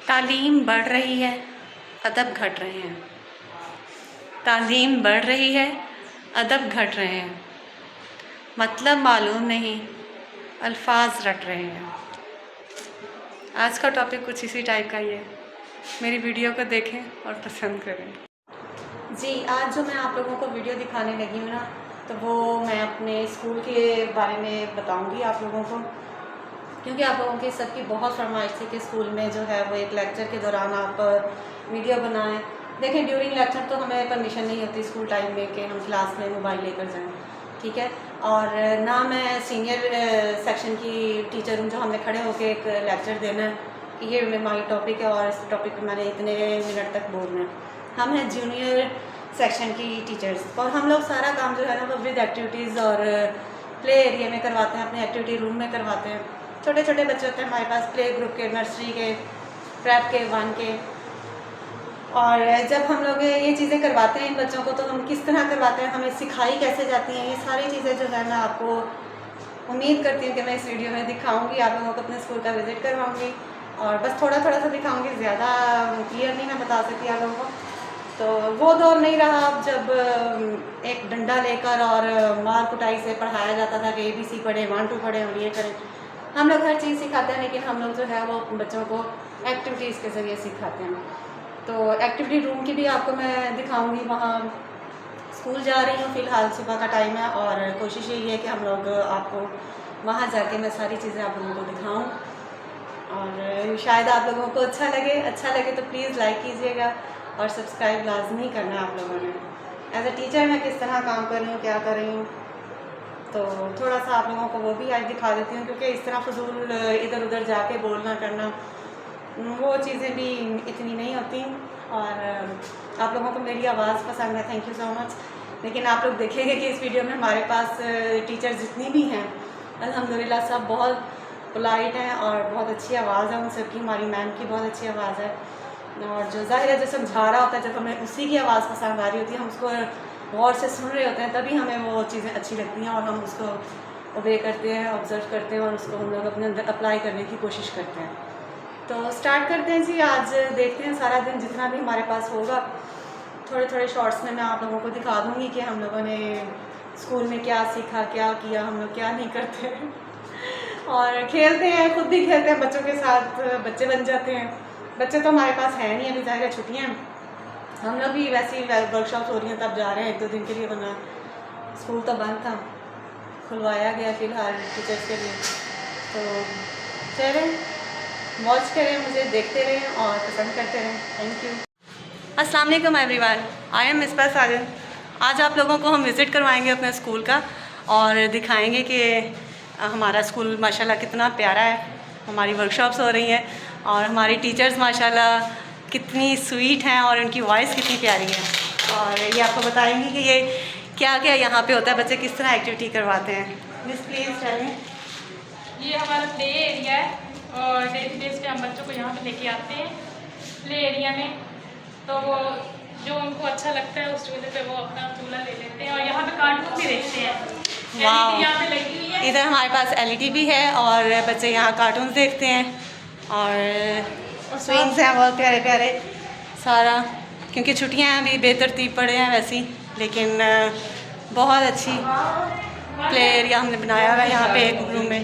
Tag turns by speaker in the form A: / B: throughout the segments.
A: तालीम बढ़ रही है, अदब घट रहे हैं। तालीम बढ़ रही है, अदब घट रहे हैं। मतलब मालूम नहीं, अल्फाज रट रहे हैं। आज का टॉपिक कुछ इसी टाइप का ही है। मेरी वीडियो को देखें और पसंद करें। जी, आज जो मैं आप लोगों को वीडियो दिखाने लगी हूँ ना, तो वो मैं अपने स्कूल के बारे में बताऊँगी आप लोगों को, क्योंकि आप लोगों की सबकी बहुत फरमाइश थी कि स्कूल में जो है वो एक लेक्चर के दौरान आप वीडियो बनाएं। देखें, ड्यूरिंग लेक्चर तो हमें परमिशन नहीं होती स्कूल टाइम में कि हम क्लास में मोबाइल लेकर जाएं, ठीक है। और ना मैं सीनियर सेक्शन की टीचर हूँ जो हमने खड़े होकर एक लेक्चर देना है कि ये हमारी टॉपिक है और इस टॉपिक पर मैंने इतने मिनट तक बोलना है। हम हैं जूनियर सेक्शन की टीचर्स, और हम लोग सारा काम जो है ना वो विद एक्टिविटीज़ और प्ले एरिया में करवाते हैं, अपने एक्टिविटी रूम में करवाते हैं। छोटे छोटे बच्चे होते हैं हमारे पास, प्ले ग्रुप के, नर्सरी के, प्रेप के, 1 के। और जब हम लोग ये चीज़ें करवाते हैं इन बच्चों को, तो हम किस तरह करवाते हैं, हमें सिखाई कैसे जाती हैं, ये सारी चीज़ें जो है मैं आपको उम्मीद करती हूँ कि मैं इस वीडियो में दिखाऊंगी। आप लोगों को अपने स्कूल का विज़िट करवाऊंगी और बस थोड़ा थोड़ा सा दिखाऊंगी, ज़्यादा क्लियर नहीं मैं बता सकती आप लोगों को। तो वो दौर नहीं रहा अब जब एक डंडा लेकर और मार कुटाई से पढ़ाया जाता था कि ABC पढ़े, 1 2 पढ़े और ये करें। हम लोग हर चीज़ सिखाते हैं, लेकिन हम लोग जो है वो बच्चों को एक्टिविटीज़ के ज़रिए सिखाते हैं। तो एक्टिविटी रूम की भी आपको मैं दिखाऊंगी। वहाँ स्कूल जा रही हूँ फ़िलहाल, सुबह का टाइम है और कोशिश यही है कि हम लोग आपको वहाँ जाके मैं सारी चीज़ें आप लोगों को दिखाऊँ और शायद आप लोगों को अच्छा लगे तो प्लीज़ लाइक कीजिएगा और सब्सक्राइब लाजमी करना आप लोगों ने। एज अ टीचर मैं किस तरह काम कर रही हूँ, क्या कर रही हूँ, तो थोड़ा सा आप लोगों को वो भी आज दिखा देती हूँ, क्योंकि इस तरह फजूल इधर उधर जाके बोलना करना वो चीज़ें भी इतनी नहीं होती। और आप लोगों को मेरी आवाज़ पसंद है, थैंक यू सो मच। लेकिन आप लोग देखेंगे कि इस वीडियो में हमारे पास टीचर जितनी भी हैं अल्हम्दुलिल्लाह सब बहुत पोलाइट हैं और बहुत अच्छी आवाज़ है उन सबकी। हमारी मैम की बहुत अच्छी आवाज़ है, और जो ज़ाहिर है जो समझा रहा होता है, जब हमें उसी की आवाज़ पसंद आ रही होती है, हम उसको गौर से सुन रहे होते हैं, तभी हमें वो चीज़ें अच्छी लगती हैं और हम उसको ओबे करते हैं, ऑब्ज़र्व करते हैं और उसको हम लोग अपने अंदर अप्लाई करने की कोशिश करते हैं। तो स्टार्ट करते हैं जी। आज देखते हैं सारा दिन जितना भी हमारे पास होगा, थोड़े थोड़े शॉर्ट्स में मैं आप लोगों को दिखा दूँगी कि हम लोगों ने स्कूल में क्या सीखा, क्या किया, हम लोग क्या नहीं करते और खेलते हैं, खुद भी खेलते हैं बच्चों के साथ, बच्चे बन जाते हैं। बच्चे तो हमारे पास है नहीं, अभी ज़ाहिर है छुट्टियाँ हैं। हम लोग भी वैसे ही वर्कशॉप हो रही हैं तब जा रहे हैं 1 2 दिन के लिए, वरना स्कूल तो बंद था, खुलवाया गया फ़िलहाल टीचर्स के लिए। तो चलें, वॉच करें, मुझे देखते रहें और पसंद करते रहें। Thank you. अस्सलाम वालेकुम एवरीवन, आई एम मिसबा साजन। आज आप लोगों को हम विज़िट करवाएंगे अपने स्कूल का और दिखाएंगे कि हमारा स्कूल माशाल्लाह कितना प्यारा है। हमारी वर्कशॉप्स हो रही हैं और हमारी टीचर्स माशाल्लाह कितनी स्वीट हैं और उनकी वॉइस कितनी प्यारी है, और ये आपको बताएंगी कि ये क्या क्या यहाँ पे होता है, बच्चे किस तरह एक्टिविटी करवाते हैं। Miss please tell me.
B: ये हमारा प्ले एरिया है और डेली बेस पे हम बच्चों को यहाँ पे लेके आते हैं प्ले एरिया में। तो वो जो उनको अच्छा लगता है उस झूले पे वो अपना झूला ले लेते हैं और यहाँ पे कार्टून भी देखते हैं। LED यहाँ पे लगी हुई है।
A: इधर हमारे पास LED भी है और बच्चे यहाँ कार्टून देखते हैं और स्विंग्स हैं बहुत प्यारे प्यारे सारा, क्योंकि छुट्टियाँ हैं अभी बेतरतीब पड़े हैं वैसी, लेकिन बहुत अच्छी प्ले एरिया हमने बनाया हुआ है यहाँ पे एक रूम में।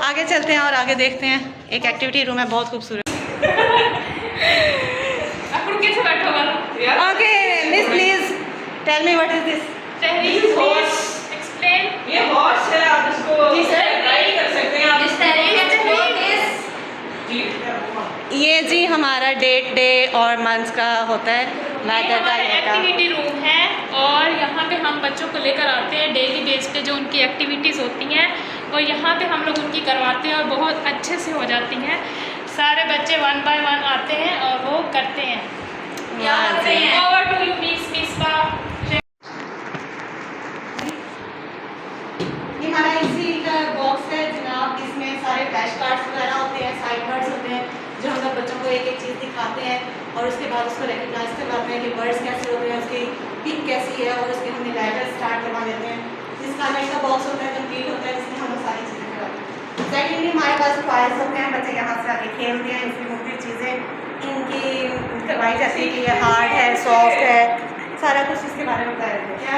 A: आगे चलते हैं और आगे देखते हैं। एक एक्टिविटी रूम है बहुत खूबसूरत। Okay miss please tell me what is this.
B: ये हॉर्स है, आप इसको राइड कर सकते हैं।
A: ये जी हमारा डे और मंथ्स का होता है, मैटर का
B: एक्टिविटी रूम है और यहाँ पे हम बच्चों को लेकर आते हैं डेली बेस पे। जो उनकी एक्टिविटीज़ होती हैं वो यहाँ पे हम लोग उनकी करवाते हैं और बहुत अच्छे से हो जाती हैं। सारे बच्चे 1 बाय 1 आते हैं और वो करते हैं। ओवर टू यू मिस का।
A: ये हमारा इसी का बॉक्स है जनाब, इसमें सारे फ्लैश कार्ड्स वगैरह होते हैं, साइड कार्ड्स होते हैं, जो हम लोग बच्चों को एक एक चीज़ दिखाते हैं और उसके बाद उसको रिकग्नाइज करवाते हैं कि वर्ड्स कैसे होते हैं, उसकी पिक कैसी है, और उसके हमने लेटर स्टार्ट करवा देते हैं। जिसका नेट का बॉक्स होता है कंप्लीट होता है, जिसमें हम लोग सारी चीज़ें कराते हैं। सेकेंडली हमारे पास टॉयज होते हैं, बच्चे यहाँ से आके खेलते हैं, इसमें मुख्तलिफ चीज़ें बताई जाती है कि ये हार्ड है, सॉफ्ट है, सारा कुछ इसके बारे में बताया जाता है। क्या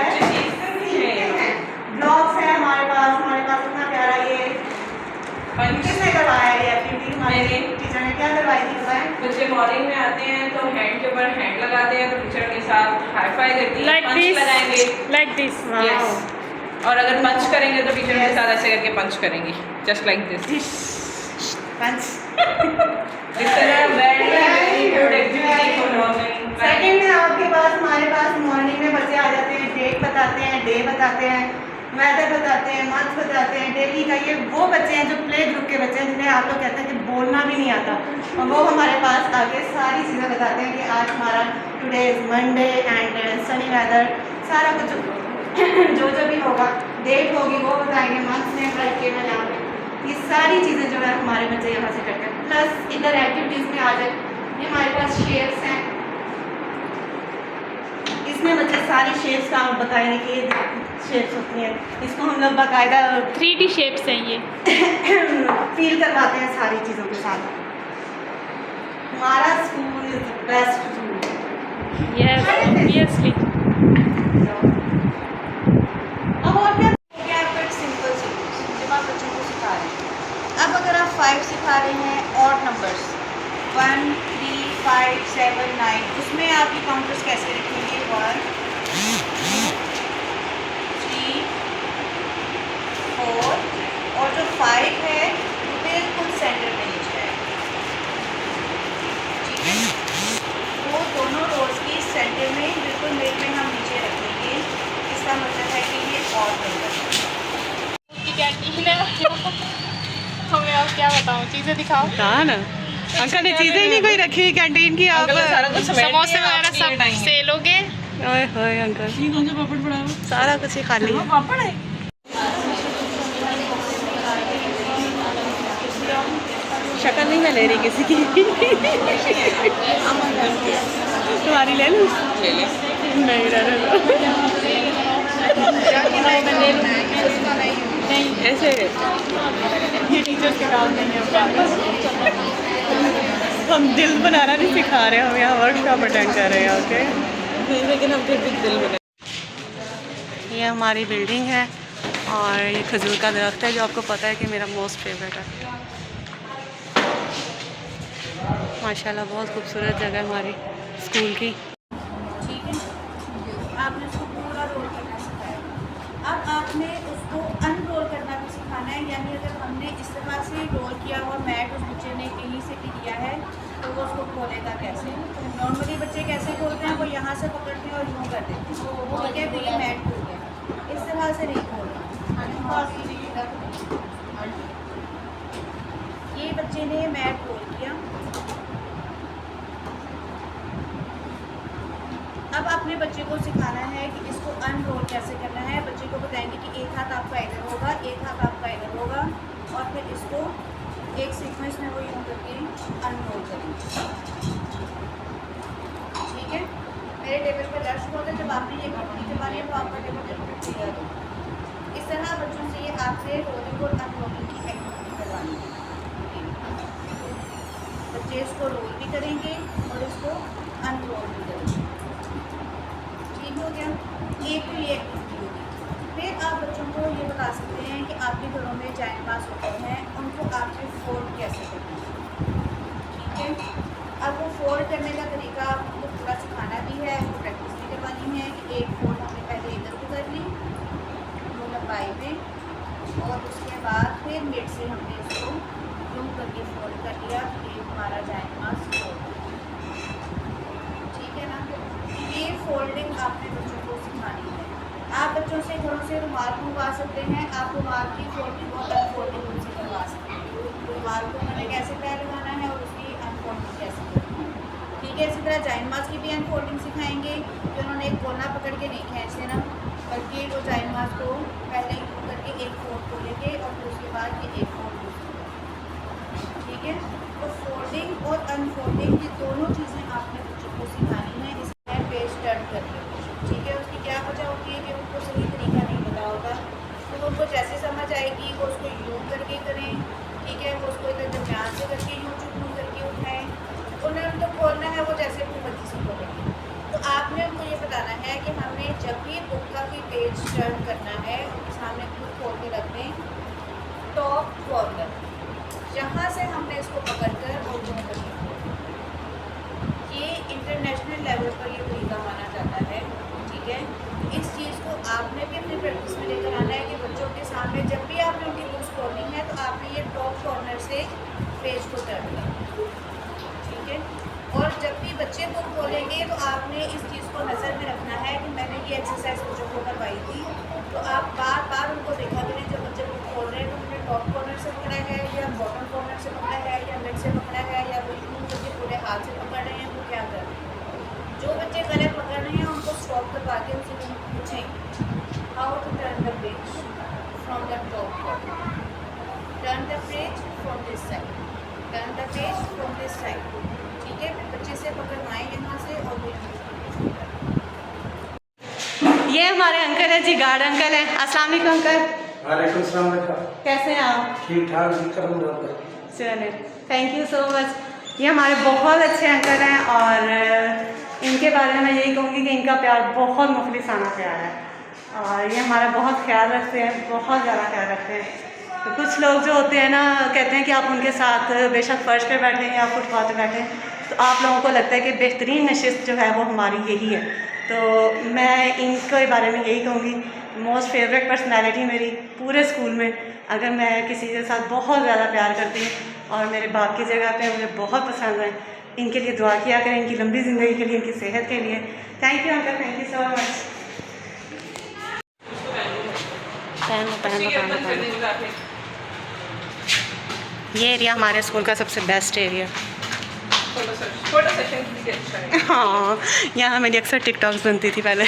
A: है? ब्लॉक्स है हमारे पास इतना प्यारा ये किसने करवाया ये एक्टिविटी? हमारे टीचर ने क्या करवाई थी बताएं?
C: बच्चे मॉर्निंग में आते हैं तो हैंड के ऊपर हैंड लगाते हैं, तो टीचर के साथ हाई फाई करती है,
B: Like
C: पंच
B: this.
C: लगाएंगे।
B: Like this.
C: Yes. और अगर पंच करेंगे तो टीचर के साथ ऐसे करके पंच करेंगे, जस्ट लाइक दिस।
A: पंच।
C: इस तरह very good activity for learning.
A: Second में आपके पास हमारे पास मॉर्निंग में बच्चे आ जाते हैं, डेट बताते हैं, डे बताते हैं, वेदर बताते हैं, मंथ बताते हैं, डेली का। ये वो बच्चे हैं जो प्ले ग्रुप के बच्चे हैं जिन्हें आप लोग कहते हैं कि बोलना भी नहीं आता, और वो हमारे पास आके सारी चीज़ें बताते हैं कि आज हमारा today is Monday and sunny weather, सारा कुछ जो भी होगा, डेट होगी वो बताएंगे, मंथ नेम राइट किए हैं यहाँ पे। ये सारी चीज़ें जो है हमारे बच्चे यहाँ से करते हैं। प्लस इधर एक्टिविटीज़ में आ जाए, ये हमारे पास शेप्स हैं, इसमें बच्चे सारी शेप्स का बताएंगे कि शेप्स होती हैं, इसको हम लोग बाकायदा
B: 3D शेप्स हैं ये।
A: फील करवाते हैं सारी चीज़ों के साथ। हमारा school is best school.
B: Yes obviously.
A: अब और क्या आपको एक सिंपल सीक्वेंस जब आप बच्चों को सिखा रहे हैं। अब अगर आप 5 सिखा रहे हैं ऑड नंबर्स 1 3 5 7 9, उसमें आप ये काउंटर्स कैसे रखेंगे? 1 2 3 4, और जो 5 है वो बिल्कुल सेंटर में नीचे है, ठीक है? वो दोनों रोज की सेंटर में बिल्कुल मिड में हम नीचे रखेंगे। इसका मतलब है कि ये ऑड नंबर है।
B: कैंटीन है हमें और क्या बताऊँ, चीज़ें दिखाओ।
A: हाँ ना, अंकल ने चीज़ें ही नहीं कोई रखी हुई कैंटीन की। आप
C: सारा कुछ समेट
B: समोसे
C: दिया,
B: वगैरह
C: आप
B: सब
C: टाइम
B: सेल हो गए।
A: ओए होए अंकल,
C: ये कौन सा पापड़ पड़ा हुआ?
A: सारा कुछ ही खाली है।
C: पापड़ है।
A: शक्ल नहीं मैं ले रही किसी की। तुम्हारी ले लूँ?
C: ले ले।
A: नहीं रहने दो। ऐसे ये टीचर्स के काम नहीं है। हम दिल बनाना नहीं सिखा रहे, हम यहाँ वर्कशॉप अटेंड कर रहे हैं। ओके,
C: लेकिन हम फिर भी दिल बने।
A: ये हमारी बिल्डिंग है और ये खजूर का दरख्त है जो आपको पता है कि मेरा मोस्ट फेवरेट है। माशाल्लाह बहुत खूबसूरत जगह है हमारी स्कूल की।
D: ठीक है, आपने उसको पूरा रोल करना सिखाया। अब आपने उसको अनरोल करना भी सिखाना है, यानी अगर हमने इस तरह से रोल किया और मैट उस बच्चे ने कहीं से भी लिया है तो वो उसको खोलेगा कैसे? नॉर्मली बच्चे कैसे खोलते हैं? वो यहाँ से पकड़ते हैं और यूँ कर देते हैं, ठीक है? तो ये मैट खोल गया, इस तरह से नहीं खोलना। ये बच्चे ने मैट खोल किया। अब अपने बच्चे को सिखाना है कि इसको अनरोल कैसे करना है। बच्चे को बताएंगे कि एक हाथ आपका इधर होगा, एक हाथ आपका इधर होगा, और फिर इसको एक सीक्वेंस में वो यूँ करके अनरोल करेंगे, ठीक है? मेरे टेबल पर दर्ज होता है, जब आपने ये घटनी करवानी है तो आपका टेबल बिल्कुल क्लियर हो। इस तरह बच्चों से ये आपसे रोलिंग और अनरोलिंग की एक्टिविटी करवानी है। बच्चे इसको रोल भी करेंगे और इसको अनरोल भी करेंगे। हो गया, एक तो ये एक्टिविटी होगी। फिर आप बच्चों को ये बता सकते हैं कि आपके घरों में जायनमाज़ होते हैं, उनको आपने फोल्ड कैसे करना है, ठीक है? अब वो फोल्ड करने का तरीका आपको पूरा सिखाना भी है, आपको प्रैक्टिस भी करवानी है कि एक फोल्ड हमने पहले इधर को कर ली वो लंबाई में, और उसके बाद फिर मिड से हमने इसको यूँ करके फोल्ड कर लिया। ये हमारा जायनमाज़ फोल्ड, ठीक है ना? ये फोल्डिंग आपने बच्चों को सिखानी है। आप बच्चों से घरों से रुमाल मंगवा सकते हैं, आप रुमाल की फोल्डिंग और अनफोल्डिंग उनसे करवा सकते हैं। रुमाल को मैंने कैसे पैर लगाना है और उसकी अनफोल्डिंग कैसे करनी है, ठीक है? इसी तरह जायनमाज़ की भी अनफोल्डिंग सिखाएंगे कि उन्होंने एक कोना पकड़ के नहीं खींच देना, बल्कि वो जायनमाज़ को पहले यूँ करके एक फोल्ड को लेके और फिर उसके बाद ये एक फोल्ड, ठीक है? तो फोल्डिंग और अनफोल्डिंग ये दोनों चीज़ें आपने बच्चों को सिखानी है। इसमें पेज टर्न करके, ठीक है? उसकी क्या वजह होती है कि उनको सही तरीका नहीं पता होगा, तो उनको जैसे समझ आएगी वो उसको यूँ करके करें, ठीक है? वो उसको इधर दरमियान से करके यूँ चुकू करके उठाएँ। उन्हें तो खोलना है वो जैसे खोलेंगे तो आपने इस चीज़ को नज़र में रखना है कि मैंने ये एक्सरसाइज बच्चों को करवाई थी, तो आप बार बार उनको देखा करें जब बच्चे को खोल रहे हैं तो उन्होंने टॉप कॉर्नर से पकड़ा है या बॉटम कॉर्नर से पकड़ा है या मिड से पकड़ा है या वो यूँ करके पूरे हाथ से पकड़ रहे हैं, वो क्या कर रहे हैं। जो बच्चे गलत पकड़ रहे हैं उनको स्टॉप करवा के उनसे पूछें how to turn the page from the top corner, turn the page from this side, turn the page from this side. ठीक है, फिर बच्चे से पकड़वाएं यहाँ से और वो
A: ये हमारे अंकल हैं जी, गार्ड अंकल हैं। अस्सलाम वालेकुम अंकल।
E: वालेकुम सलाम बेटा।
A: कैसे हैं आप?
E: ठीक ठाक जी, करम।
A: चलिए, थैंक यू सो मच। ये हमारे बहुत अच्छे अंकल हैं और इनके बारे में मैं यही कहूँगी कि इनका प्यार बहुत मुखलिसाना प्यार है और ये हमारा बहुत ख्याल रखते हैं, बहुत ज़्यादा ख्याल रखते हैं। तो कुछ लोग जो होते हैं ना कहते हैं कि आप उनके साथ बेशक फ़र्श पे बैठें या फुटपाथ पे बैठें, तो आप लोगों को लगता है कि बेहतरीन नशिस्त जो है वो हमारी यही है। तो मैं इनके बारे में यही कहूँगी, मोस्ट फेवरेट पर्सनैलिटी मेरी पूरे स्कूल में। अगर मैं किसी के साथ बहुत ज़्यादा प्यार करती हूँ और मेरे बाप की जगह पे मुझे बहुत पसंद है, इनके लिए दुआ किया करें, इनकी लंबी ज़िंदगी के लिए, इनकी सेहत के लिए। Thank you uncle, thank you so much. ये एरिया हमारे स्कूल का सबसे बेस्ट एरिया।
C: छोटा सेशन भी अच्छा है।
A: हाँ, यहाँ मेरी अक्सर टिकटॉक्स बनती थी पहले।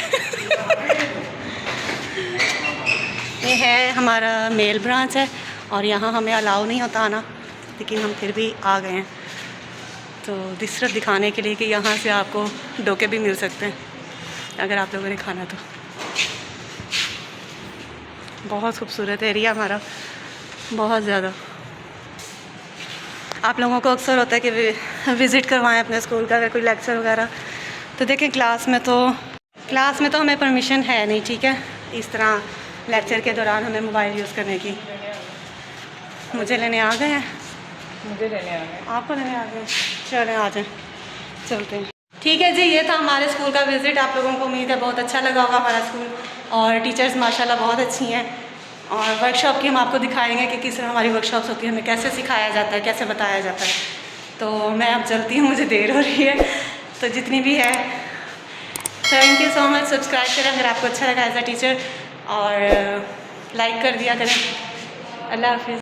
A: ये है हमारा मेल ब्रांच है और यहाँ हमें अलाउ नहीं होता आना, लेकिन हम फिर भी आ गए हैं तो सिर्फ दिखाने के लिए कि यहाँ से आपको डोके भी मिल सकते हैं अगर आप लोगों ने खाना तो। बहुत खूबसूरत एरिया हमारा, बहुत ज़्यादा। आप लोगों को अक्सर होता है कि विज़िट करवाएं अपने स्कूल का अगर कोई लेक्चर वगैरह, तो देखें क्लास में तो हमें परमिशन है नहीं, ठीक है, इस तरह लेक्चर के दौरान हमें मोबाइल यूज़ करने की। मुझे लेने आ गए हैं,
C: मुझे लेने आ गए,
A: आपको लेने आ गए, चलें आ जाएँ, चलते हैं। ठीक है जी, ये था हमारे स्कूल का विज़िट। आप लोगों को उम्मीद है बहुत अच्छा लगा होगा हमारा स्कूल, और टीचर्स माशाल्लाह बहुत अच्छी हैं। और वर्कशॉप की हम आपको दिखाएंगे कि किस तरह हमारी वर्कशॉप्स होती है, हमें कैसे सिखाया जाता है, कैसे बताया जाता है। तो मैं अब चलती हूँ, मुझे देर हो रही है, तो जितनी भी है thank you so much. Subscribe करें अगर आपको अच्छा लगा एज अ टीचर और लाइक कर दिया करें। अल्लाह हाफिज़।